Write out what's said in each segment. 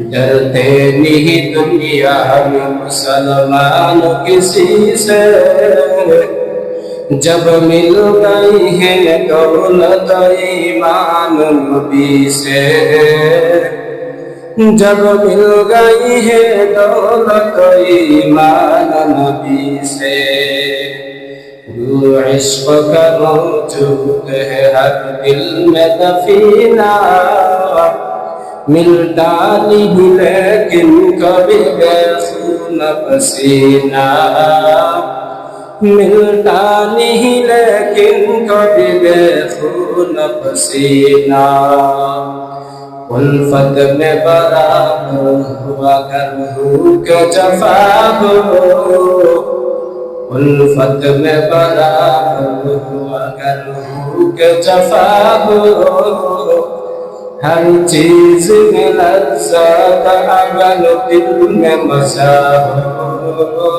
डरते नहीं दुनिया में मुसलमान किसी से, जब मिल गई है दौलत ईमान नबी से, जब मिल गई है दौलत ईमान नबी से। इश्क़ का मौजूद है हर दिल में दफीना, मिलता नहीं लेकिन कभी बेखून पसीना, मिलता नहीं लेकिन कभी बेखून पसीना। उल्फत में बराबर हुआ कर के जफा हो, उल्फत में बराबर हुआ कर के जफा हो। हर चीज में लज्जत अगर दिल में मज़ा हो,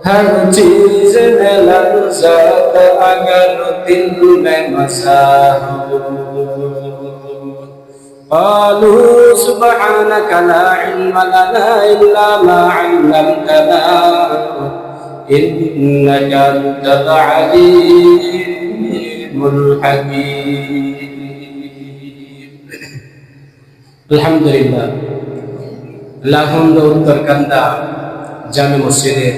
हर चीज में लज्जत अगर दिल में मज़ा हो। क़ालू सुब्हानका ला इल्म लना इल्ला मा अल्लमतना इन्नका अंतल अलीमुल हकीम। আলহামদুলিল্লাহ, লাহন্দ উত্তরকান্দা জামে মসজিদের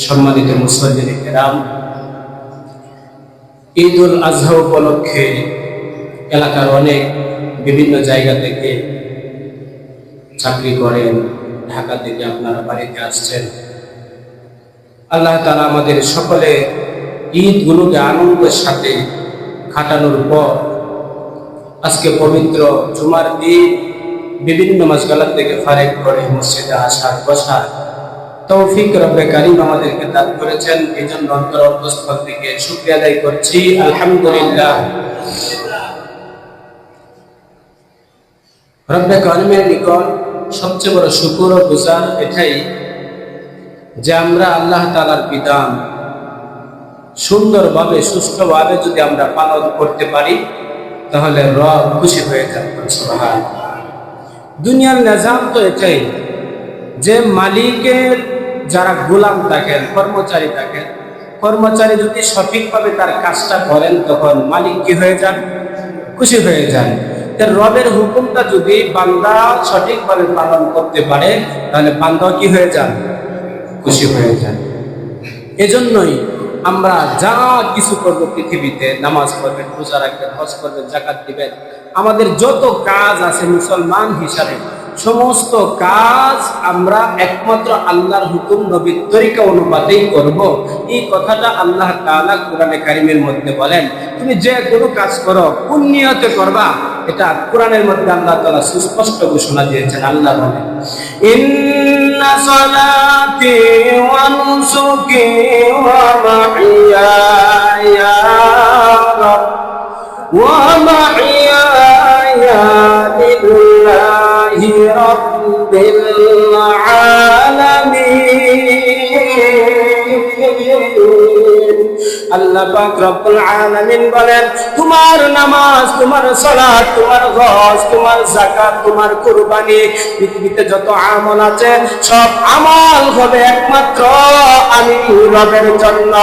সম্মানিত মুসল্লিন কেরাম, ঈদ উল আজহা উপলক্ষে এলাকার অনেক বিভিন্ন জায়গা থেকে চাকরি করেন, ঢাকা থেকে আপনারা বাড়িতে আসছেন। আল্লাহ তাআলা আমাদের সকলে ঈদগুলোকে আনন্দের সাথে কাটানোর পর আজকে পবিত্র জুমার দিন বিভিন্ন মাসগালাত থেকে ফারেক করে মসজিদে আসার বসার তৌফিক রব্বে কারীম আমাদেরকে দান করেছেন। এই জন্য অন্তরস্থল থেকে শুকরিয়া আদায় করছি, আলহামদুলিল্লাহ। রব্বে কারীমের নিকট সবচেয়ে বড় শুকর ও গুজার এটাই যে আমরা আল্লাহ তাআলার বিধান সুন্দরভাবে সুষ্ঠুভাবে যদি আমরা পালন করতে পারি তাহলে রব খুশি হয়ে যান। সুবহানাল্লাহ। দুনিয়ার নিজাম তো এটাই যে মালিকের যারা গোলাম থাকেন, কর্মচারী থাকেন, কর্মচারী যদি সঠিকভাবে তার কাজটা করেন তখন মালিক কি হয়ে যান? খুশি হয়ে যান। রবের হুকুমটা যদি বান্দা সঠিকভাবে পালন করতে পারে তাহলে বান্দা কি হয়ে যান? খুশি হয়ে যান। এজন্যই আমরা যা কিছু করবো পৃথিবীতে, নামাজ পড়বেন, রোজা রাখবেন, হজ করবেন, যাকাত দিবেন, আমাদের যত কাজ আছে মুসলমান হিসাবে সমস্ত কাজ আমরা একমাত্র আল্লাহর হুকুম নবীর তরিকা অনুপাতেই করব। এই কথাটা আল্লাহ তাআলা কোরআনে কারীমের মধ্যে বলেন। তুমি যে কোনো কাজ করো কোন নিয়তে করবা এটা কোরআনের মধ্যে আল্লাহ তাআলা সুস্পষ্ট ঘোষণা দিয়েছেন। আল্লাহ বলেন, ইন্না সালাতি ওয়া নুসুকি ওয়া মাহিয়ায়া ওয়া মাহিয়ায়া লিল্লাহি রাব্বিল আলামিন। আল্লাহ পাক রব্বুল আলামিন বলেন, তোমার নামাজ, তোমার সালাত, তোমার হজ, তোমার যাকাত, তোমার কুরবানি, পৃথিবীতে যত আমল আছে সব আমল হবে একমাত্র আমি রবের জন্য।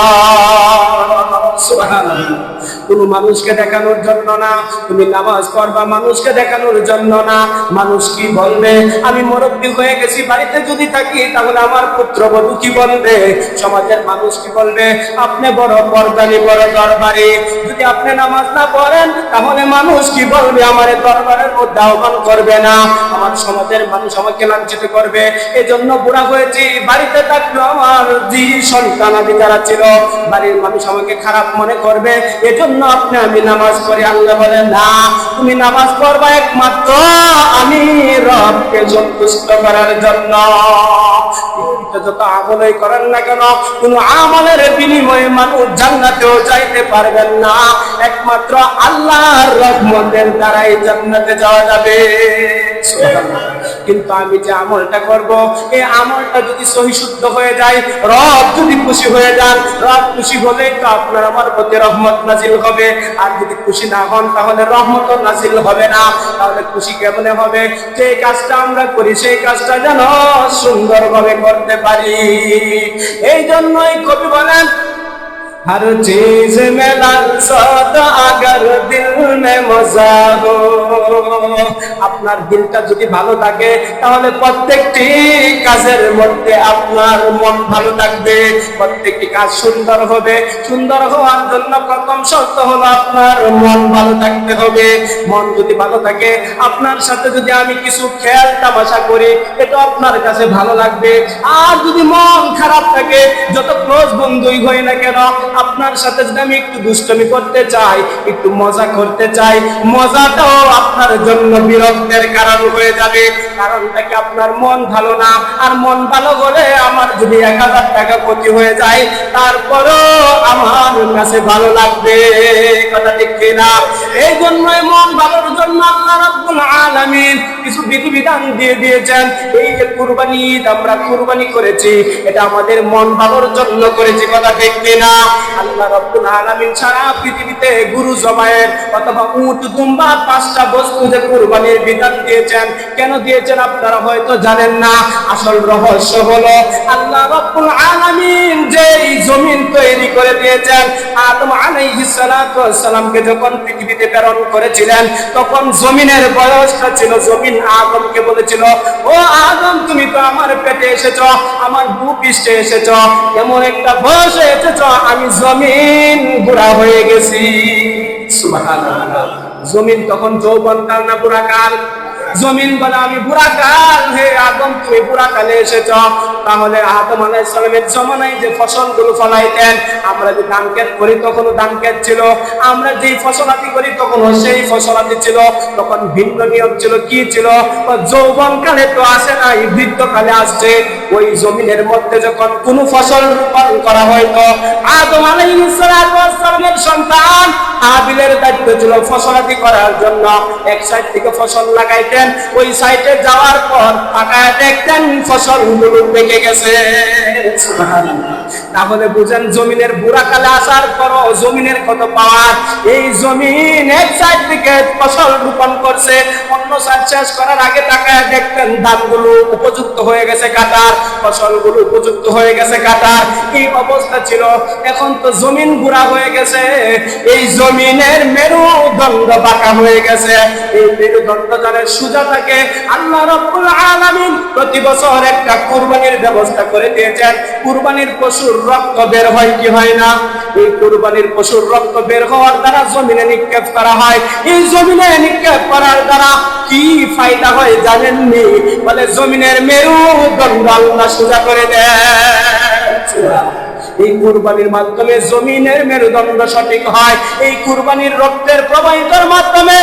সুবহানাল্লাহ। কোন মানুষকে দেখানোর জন্য না। তুমি নামাজ পড়বা মানুষকে দেখানোর জন্য না। মানুষ কি বলবে? আমি মুরব্বি হয়ে গেছি, বাড়িতে যদি থাকি তাহলে আমার পুত্রবধূ কি বলবে? সমাজের মানুষ কি বলবে? আপনি বড় পর্দানি, বড় দরবারি, যদি আপনি নামাজ না পড়েন তাহলে মানুষ কি বলবে? আমার দরবারের মধ্যে আহ্বান করবে না, আমার সমাজের মানুষ আমাকে লাঞ্ছিত করবে। এজন্য বুড়া হয়েছি, বাড়িতে থাকলেও আমার যে সন্তানাদি যারা ছিল বাড়ির মানুষ আমাকে খারাপ মনে করবে। এজন্য আমি নামাজ পড়ি। আল্লাহ বলেন, না, তুমি নামাজ পড়বা একমাত্র আমি রবকে রবকে সন্তুষ্ট করার জন্য। যত আমলই করেন না কেন, কোন আমলের বিনিময়ে মানুষ জান্নাতেও যাইতে পারবেন না, একমাত্র আল্লাহর রহমতের দ্বারাই জান্নাতে যাওয়া যাবে। কিন্তু আমি যে আমলটা করব, এই আমলটা যদি সহি শুদ্ধ হয়ে যায়, রব যদি খুশি হয়ে যান, রব খুশি হলেই তো আপনার আমার প্রতি রহমত নাজিল হবে। আর যদি খুশি না হন তাহলে রহমত নাজিল হবে না। তাহলে খুশি কেমনে হবে? যে কাজটা আমরা করি সেই কাজটা যেন সুন্দরভাবে করতে পারি। এই জন্যই কবি বলেন, हर चीज में लज्जत अगर दिल में मजा हो। আপনার দিলটা যদি ভালো থাকে তাহলে প্রত্যেকটি কাজের মধ্যে আপনার মন ভালো থাকবে, প্রত্যেকটি কাজ সুন্দর হবে। সুন্দর হওয়ার জন্য প্রথম শর্ত হলো আপনার মন ভালো থাকতে হবে। মন যদি ভালো থাকে, আপনার সাথে যদি আমি কিছু খেয়াল তামাশা করি, এটা আপনার কাছে ভালো লাগবে। আর যদি মন খারাপ থাকে, যত ক্লোজ বন্ধুই হই না কেন, আপনার সাথে যদি আমি একটু দুষ্টমি করতে চাই, একটু মজা করতে চাই, মজাটাও আপনার জন্য বিরক্তের কারণ হয়ে যাবে। কারণটা কি? আপনার মন ভালো না। আর মন ভালো হলে আমার যদি 1000 টাকা ক্ষতি হয়ে যায়, তারপরও আমার কাছে ভালো লাগবে। কথা ঠিক কিনা? এই জন্যই মন ভালোর জন্য আল্লাহ রাব্বুল আলামিন কিছু বিধিবিধান দিয়ে দিয়েছেন। এই যে কুরবানি, আমরা কুরবানি করেছি, এটা আমাদের মন ভালোর জন্য করেছি। কথা ঠিক কিনা? আল্লাহ রাব্বুল আলামিন সারা পৃথিবীতে গরু জবাইয়ের অথবা উট, দুম্বা, 5টা বস্তু যে কুরবানির বিধান দিয়েছেন। কেন দিয়েছেন আপনারা হয়তো জানেন না। আসল রহস্য হলো আল্লাহ রাব্বুল আলামিন যেই জমিন তৈরি করে দিয়েছেন, আদম আলাইহিস সালাতু ওয়াস সালামকে যখন পৃথিবীতে প্রেরণ করেছিলেন, তখন জমিনের বয়সটা ছিল, জমিন আদমকে বলেছিল, ও আদম, তুমি তো আমার পেটে এসেছ, আমার ভূপৃষ্ঠে এসেছ, এমন একটা বয়সে এসেছ আমি জমিন বুড়া হয়ে গেছি। সুবহানাল্লাহ। জমিন তখন যৌবনকাল না বুড়াকাল? জমিন বলে আমি বুড়াকাল। হে আদম, তুমি বুড়াকালে এসেছ। তাহলে আদম আলাইহিস সালামের জমানায় যে ফসলগুলো ফলাইতেন, আমরা যে ধান ক্ষেত করি তখনও ধান ক্ষেত ছিল, আমরা যেই ফসলাদি করি তখনও সেই ফসলাদি ছিল। তখন ভিন্ন নিয়ম ছিল। কি ছিল? যৌবনকালে তো আসে নাই, বৃদ্ধকালে আসছে। ওই জমিনের মধ্যে যখন কোনো ফসল রোপণ করা হয়তো, আদম আলাইহিস সালামের সন্তান হাবিলের দায়িত্ব ছিল ফসলাদি করার জন্য। এক সাইড থেকে ফসল লাগাইতেন, ওই সাইডে যাওয়ার পর তাকায় দেখতেন ফসলগুলো পেকে গেছে। তাহলে বুঝেন জমিনের বুড়াকালে আসার পরও জমিনের কত পাওয়ার। এই জমিন এক সাইড থেকে ফসল রোপণ করছে, অন্য সাইড শেষ করার আগে তাকায় দেখতেন ধানগুলো উপযুক্ত হয়ে গেছে কাটার, ফসলগুলো উপযুক্ত হয়ে গেছে কাটার। এই অবস্থা ছিল। এখন তো জমিন বুড়া হয়ে গেছে, এই জমিনের মেরুদণ্ড বাঁকা হয়ে গেছে। এই মেরুদণ্ড যারা সোজা থাকে, আল্লাহ রাব্বুল আলামিন প্রতি বছর একটা কুরবানির ব্যবস্থা করে দিয়েছেন। কুরবানির পশুর রক্ত বের হয় কি হয় না? এই কুরবানির পশুর রক্ত বের হওয়ার দ্বারা জমিনে নিক্ষেপ করা হয়। এই জমিনে নিক্ষেপ করার দ্বারা কি ফায়দা হয় জানেননি? বলে জমিনের মেরুদণ্ড আল্লাহ সোজা করে দেয়। এই কুরবানির মাধ্যমে জমিনের মেরুদণ্ড সঠিক হয়। এই কুরবানির রক্তের প্রবাহিতের মাধ্যমে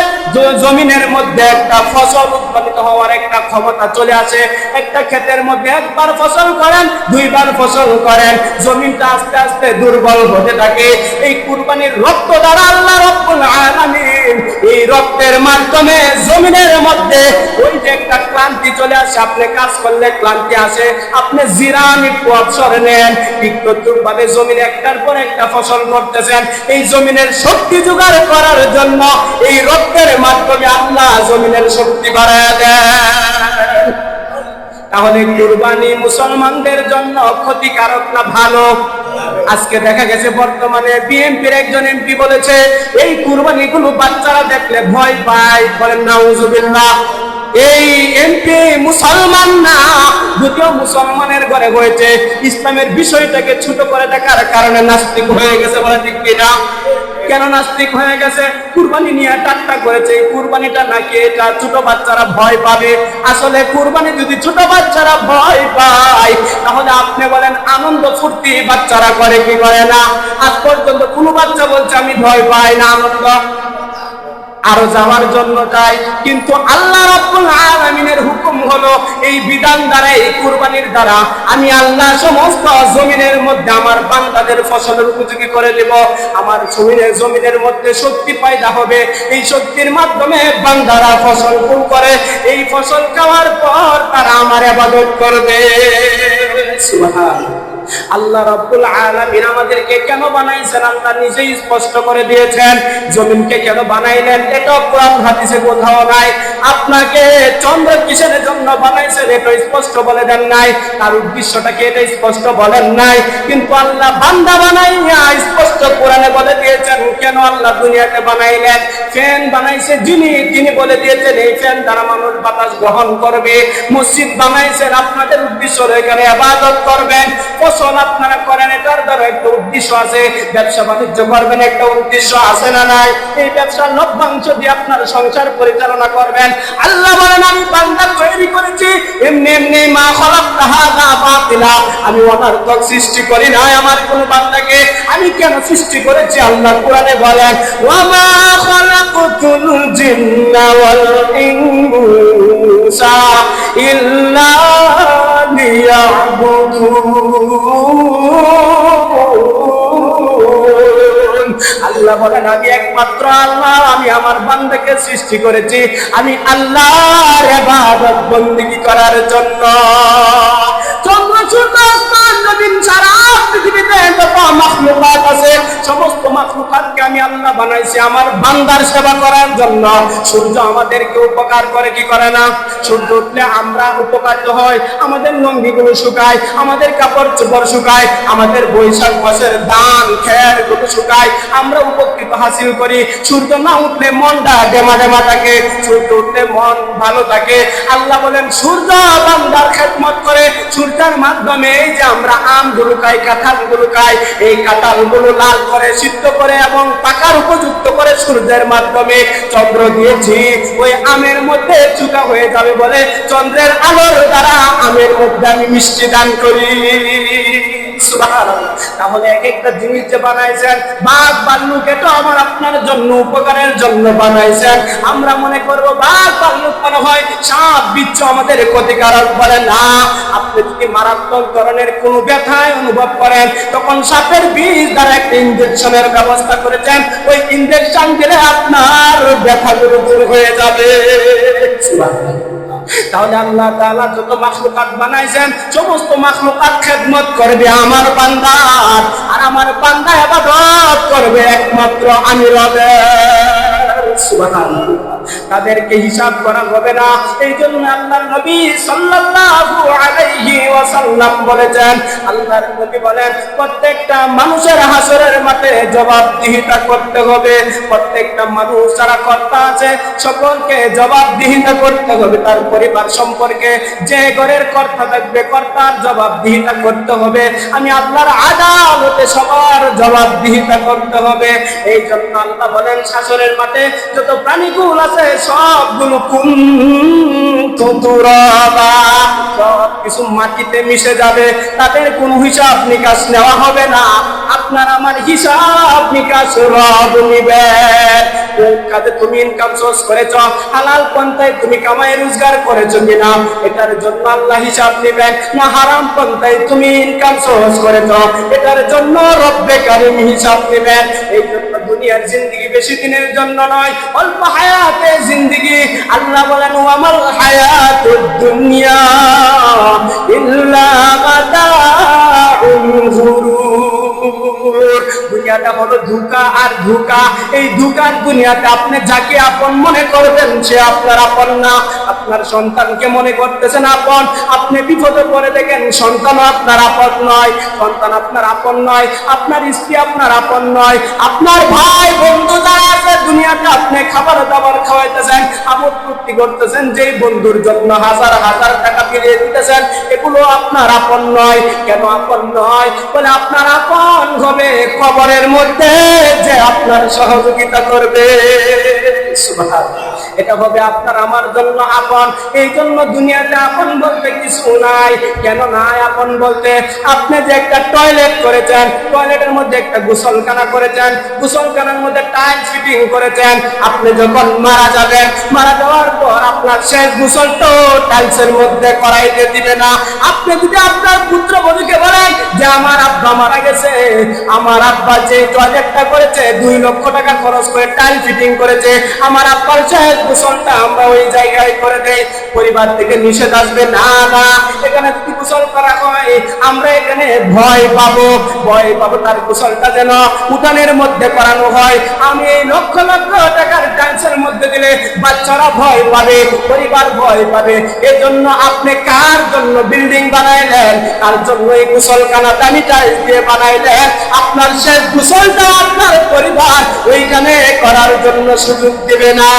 জমিনের মধ্যে একটা ফসল উৎপাদিত হওয়ার একটা ক্ষমতা চলে আসে। একটা ক্ষেতের মধ্যে একবার ফসল করেন, 2বার ফসল করেন, জমিনটা আস্তে আস্তে দুর্বল হতে থাকে। এই কুরবানির রক্ত দ্বারা আল্লাহ রাব্বুল আলামিন এই রক্তের মাধ্যমে জমিনের মধ্যে ওই যে একটা ক্লান্তি চলে আসে, আপনি কাজ করলে ক্লান্তি আসে, আপনি জিরান একটু অবসর নেন, ঠিক ভাবে জমিনে একটার পর একটা ফসল করতেছেন। এই জমিনের শক্তি জোগাড় করার জন্য এই রক্তের মাধ্যমে আল্লাহ জমিনের শক্তি বাড়ায় দেন। তাহলে কুরবানি মুসলমানদের জন্য ক্ষতিকারক না ভালো? আজকে দেখা গেছে বর্তমানে বিএনপির একজন এমপি বলেছে এই কুরবানি গুলো বাচ্চারা দেখলে ভয় পায়। বলেন নাউজুবিল্লাহ। এই এমপি মুসলমান না, যদিও মুসলমানের ঘরে হয়েছে, ইসলামের বিষয়টাকে ছোট করে দেখার কারণে নাস্তিক হয়ে গেছে। বলে ঠিক কিনা? কেন নাস্তিক হয়ে গেছে? কুরবানি নিয়ে ঠাট্টা করেছে, কুরবানিটা নাকি এটা ছোট বাচ্চারা ভয় পাবে। আসলে কুরবানি যদি ছোট বাচ্চারা ভয় পায়, তাহলে আপনি বলেন আনন্দ ফুর্তি বাচ্চারা করে কি করে না? আজ পর্যন্ত কোনো বাচ্চা বলছে আমি ভয় পাই না, আনন্দ আরো যাওয়ার জন্য চাই। কিন্তু আল্লাহ রাব্বুল আলামিনের হুকুম হলো এই বিধান দ্বারা, এই কুরবানির দ্বারা আমি আল্লাহ সমস্ত জমিনের মধ্যে আমার বান্দাদের ফসলের উপযোগী করে দেব। আমার জমিনের মধ্যে শক্তি পয়দা হবে, এই শক্তির মাধ্যমে বান্দারা ফসল ফুল করে, এই ফসল খাওয়ার পর তারা আমার ইবাদত করবে। সুবহানাল্লাহ। আল্লাহ রাব্বুল আলামিন আমাদেরকে কেন বানাইছেন আল্লাহ নিজেই স্পষ্ট করে দিয়েছেন। জমিনকে কেন বানাইলেন এটা কোরআন হাদিসে কোথাও নাই। আপনাকে চন্দ্র কিসের জন্য বানাইছেন এটা স্পষ্ট বলে দেন নাই, তার উদ্দেশ্যটাকে এটা স্পষ্ট বলেন নাই, কিন্তু আল্লাহ বান্দা বানাইয়া স্পষ্ট কোরআনে বলে দিয়েছেন কেন আল্লাহ দুনিয়াতে বানাইলেন। ফ্যান বানাইছে তিনি বলে দিয়েছেন এই ফ্যান দ্বারা মানুষ বাতাস গ্রহণ করবে। মসজিদ বানাইছেন আপনাদের উদ্দেশ্য এখানে ইবাদত করবেন। ফসল আপনারা করেন এটার দ্বারা একটা উদ্দেশ্য আছে, ব্যবসা বাণিজ্য করবেন একটা উদ্দেশ্য আছে না নাই? এই ব্যবসার লভ্যাংশ দিয়ে আপনার সংসার পরিচালনা করবেন। আল্লাহ বলেন আমি বান্দা তৈরি করেছি এমনি এমনি, মা খালাকতাহা বাতিলা, আমি অনর্থক সৃষ্টি করি নাই আমার কোন বান্দাকে। আমি কেন সৃষ্টি করেছি আল্লাহ কোরআনে বলেন ওয়া মা খালাকতুল জিন্না ওয়াল ইনসা ইল্লা আল্লাহ বলেন আমি একমাত্র আল্লাহ, আমি আমার বান্দাকে সৃষ্টি করেছি আমি আল্লাহর ইবাদত বندگی করার জন্য। চন্দ্র সূর্য আসমান জমিন সারা পৃথিবীতে যত মাখলুকাত আছে সমস্ত মাখলুকাতকে আমি আল্লাহ বানাইছি আমার বান্দার সেবা করার জন্য। সূর্য আমাদেরকে উপকার করে কি করে না? সূর্য উঠলে আমরা উপকারিত হয়, আমাদের লঙ্গিগুলো শুকায়, আমাদের কাপড় চোপড় শুকায়, আমাদের বৈশাখ মাসের ধান খের গুলো শুকায়, আমরা উপকৃত হাসিল করি। সূর্য না উঠলে মনটা ডেমা ডেমা থাকে, সূর্য উঠলে মন ভালো থাকে। আল্লাহ বলেন সূর্য বান্দার খেদমত করে, সূর্যের মাধ্যমে এই যে আমরা আমগুলো খাই, কাঁঠালগুলো খাই, এই কাঁঠালগুলো লাল করে সিদ্ধ করে এবং পাকার উপযুক্ত করে সূর্যের মাধ্যমে। চন্দ্র দিয়েছি ওই আমের মধ্যে চুকা হয়ে যাবে বলে চন্দ্রের আলোর দ্বারা আমের মধ্যে আমি মিষ্টি দান করি। সুবহানাল্লাহ। তাহলে এক একটা জিনিস যে বানাইছেন, বাঘ ভাল্লুক এটা আমার আপনার জন্য উপকারের জন্য বানাইছেন। আমরা মনে করব বাঘ ভাল্লুক মনে হয় সাপ বিচ্ছু আমাদের ক্ষতিকারক, বলে না। আপনি যদি মারাত্মক ধরনের কোনো ব্যথায় অনুভব করেন তখন সাপের বিষ দ্বারা একটা ইনজেকশনের ব্যবস্থা করেছেন, ওই ইনজেকশন দিলে আপনার ব্যথাগুলো দূর হয়ে যাবে। সুবহানাল্লাহ। তাহলে আল্লাহ তাআলা যত মাখলুকাত বানাইছেন সমস্ত মাখলুকাত খেদমত করবে আমার বান্দার, আর আমার বান্দা ইবাদত করবে একমাত্র আমি রবের। সুবহানাল্লাহ। তাদেরকে হিসাব করা হবে না। এই জন্য আল্লাহর নবী সাল্লাল্লাহু আলাইহি ওয়াসাল্লাম বলেছেন, আল্লাহর নবী বলেন প্রত্যেকটা মানুষের হাসরের মাঠে জবাবদিহিতা করতে হবে। প্রত্যেকটা মানুষ যারা কর্তা আছে সকলকে জবাবদিহিতা করতে হবে। তার পরিবার সম্পর্কে যে ঘরের কর্তা থাকবে কর্তার জবাবদিহিতা করতে হবে। আমি আল্লাহর আদালতে সবার জবাবদিহিতা করতে হবে। এই জন্য আল্লাহ বলেন হাসরের মাঠে যত প্রাণীকুল আছে সবগুলো সব কিছু মাটিতে মিশে যাবে, তাদের কোনো হিসাব নিকাশ নেওয়া হবে না। আপনার আমার হিসাব নিকাশ রব নিবেন। কাজে তুমি ইনকাম সোর্স করেছ, হালাল পন্থায় তুমি কামাই রোজগার করেছো কিনা এটার জন্য আল্লাহ হিসাব নেবেন। না হারাম পন্থায় তুমি ইনকাম সোর্স করেছ এটার জন্য রব্বে কারীম হিসাব নেবেন। এই জন্য দুনিয়ার জিন্দেগি বেশি দিনের জন্য নয়, অল্প হায়াতে জিন্দেগি। আল্লাহ বলেন ওয়ামাল হায়াতুদ দুনিয়া ইল্লা মাতাউল গুরুর। দুনিয়াটা হলো ধোঁকা আর ধোঁকা। এই ধোঁকার দুনিয়াতে আপনি যাকে আপন মনে করবেন সে আপনার আপন না। আপনার সন্তানকে মনে করতেছেন আপন, আপনি বিপদে পড়ে দেখেন সন্তান আপনার আপন নয়, সন্তান আপনার আপন নয়, আপনার স্ত্রী আপনার আপন নয়, আপনার ভাই বন্ধু যারা আছে দুনিয়াতে আপনি খাবার দাবার খাওয়াইতেছেন, আমোদ ফুর্তি করতেছেন, যেই বন্ধুর জন্য হাজার হাজার টাকা ফিরিয়ে দিতেছেন, এগুলো আপনার আপন নয়। কেন আপন নয়? বলে আপনার আপন হবে কবরের মধ্যে যে আপনার সহযোগিতা করবে। সুবহানাল্লাহ। এটা হবে আপনার আমার জন্য আপন। এই জন্য দুনিয়াতে আপন বলতে কিছু নাই। কেন নাই আপন বলতে? আপনি যে একটা টয়লেট করেছেন, টয়লেটের মধ্যে একটা গোসলখানা করেছেন, গোসলখানার মধ্যে টাইল ফিটিং করেছেন, আপনি যখন মারা যাবেন, মারা যাওয়ার পর আপনার শেষ গোসলটা টাইলসের মধ্যে করাইতে দিবে না। আপনি যদি আপনার পুত্রবধূকে বলেন যে আমার আব্বা মারা গেছে, আমার আব্বা যে টয়লেটটা করেছে 2 লক্ষ টাকা খরচ করে টাইল ফিটিং করেছে, আমার আব্বার শেষ গোসলটা আমরা ওই জায়গায় করে দেই, পরিবার থেকে নিষেধ আসবে না, না এখানে যদি গোসল করা হয় আমরা এখানে ভয় পাবো, ভয় পাবো তার গোসলটা যেন উঠানের মধ্যে করানো হয়। আমি এই লক্ষ লক্ষ টাকার টাইলসের মধ্যে দিলে বাচ্চারা ভয় পাবে, পরিবার ভয় পাবে। এজন্য আপনি কার জন্য বিল্ডিং বানাইলেন, কার জন্য এই গোসলখানা দামি টাইলস দিয়ে বানাইলেন? আপনার শেষ গোসলটা আপনার পরিবার ওইখানে করার জন্য সুযোগ দিবে না।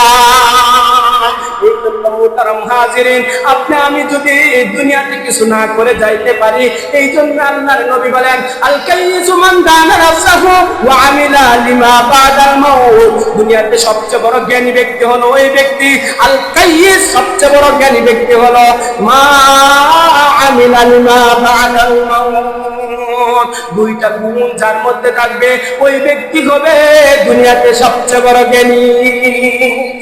আপনি আমি যদি দুনিয়াতে কিছু না করে যাইতে পারি, এই জন্য আল্লাহর নবী বলেন আল কাইয়িসু মান দানা নাফসাহু ওয়া আমিলা লিমা বাদাল মাউত। দুনিয়াতে সবচেয়ে বড় জ্ঞানী ব্যক্তি হলো ওই ব্যক্তি, আল কাইয়িস সবচেয়ে বড় জ্ঞানী ব্যক্তি হলো মা আমিলা লিমা বাদাল মাউত। 2টা গুণ যার মধ্যে থাকবে ওই ব্যক্তি হবে দুনিয়াতে সবচেয়ে বড় জ্ঞানী।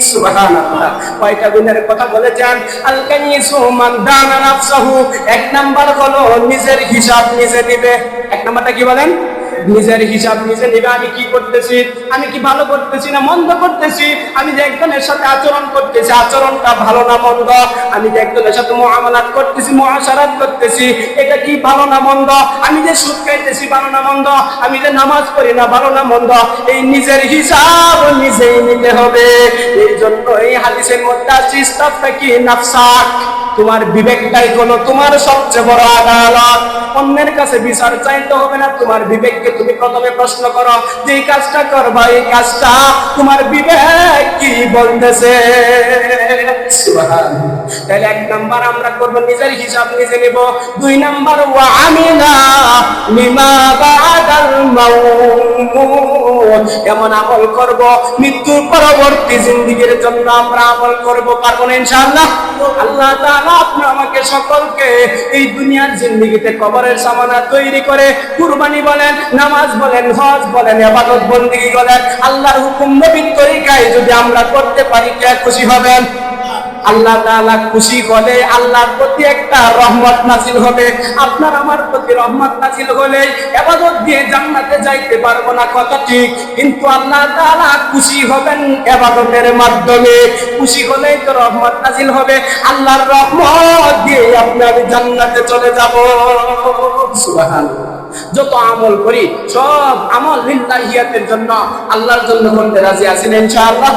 সুবহানাল্লাহ। কয়টা গুণের কথা বলেছেন? আল কাইয়িসু মান দানা নাফসাহু, 1 নাম্বার হলো নিজের হিসাব নিজে নিবে। 1 নাম্বারটা কি বলেন? নিজের হিসাব নিজে নিবে। আমি কি করতেছি, আমি কি ভালো করতেছি না মন্দ করতেছি, আমি যে একজনের সাথে আচরণ করতেছি আচরণটা ভালো না মন্দ, আমি যে একজনের সাথে মুআমালাত করতেছি মুআশারাত করতেছি এটা কি ভালো না মন্দ, আমি যে সুদ খাইতেছি ভালো না মন্দ, আমি যে নামাজ পড়ি না ভালো না মন্দ, এই নিজের হিসাব নিজেই নিতে হবে। এই জন্য এই হাদিসের মধ্যে আছে ইস্তাফতাকি নাফসাক, তোমার বিবেকটাই হলো তোমার সবচেয়ে বড় আদালত। অন্যের কাছে বিচার চাইতে হবে না, তোমার বিবেককে তুমি প্রথমে প্রশ্ন করো যে এই কাজটা করবা, এই কাজটা তোমার বিবেক কি বলতেছে। সুবহানাল্লাহ। তাহলে 1 নাম্বার আমরা করব নিজের হিসাব নিজে নেব। 2 নাম্বার ওয়া আমিলা লিমা বাদাল মাউত, এমন আমল করব মৃত্যুর পরবর্তী জিন্দেগির জন্য আমরা আমল করব। পারবো না ইনশাআল্লাহ? আল্লাহ তাআলা আপনি আমাকে সকলকে এই দুনিয়ার জিন্দেগিতে কবরের সামানা তৈরি করে কুরবানি বলেন, নামাজ বলেন, হজ বলেন, ইবাদত বন্দেগী বলেন, আল্লাহর হুকুম নবীর তরিকায় যদি আমরা করতে পারি কে খুশি হবেন? আল্লাহ তাআলা খুশি হলে আল্লাহর প্রতি একটা রহমত নাযিল হবে। আপনার আমার প্রতি রহমত নাযিল হলে ইবাদত দিয়ে জান্নাতে যাইতে পারবো না, কথা ঠিক, কিন্তু আল্লাহ তাআলা খুশি হবেন ইবাদতের মাধ্যমে। খুশি হলেই তো রহমত নাযিল হবে, আল্লাহর রহমত দিয়ে আপনি আমি জান্নাতে চলে যাব। সুবহানাল্লাহ। যত আমল করি সব আমল লিল্লাহিয়াতের জন্য, আল্লাহর জন্য করতে রাজি আছেন ইনশাআল্লাহ?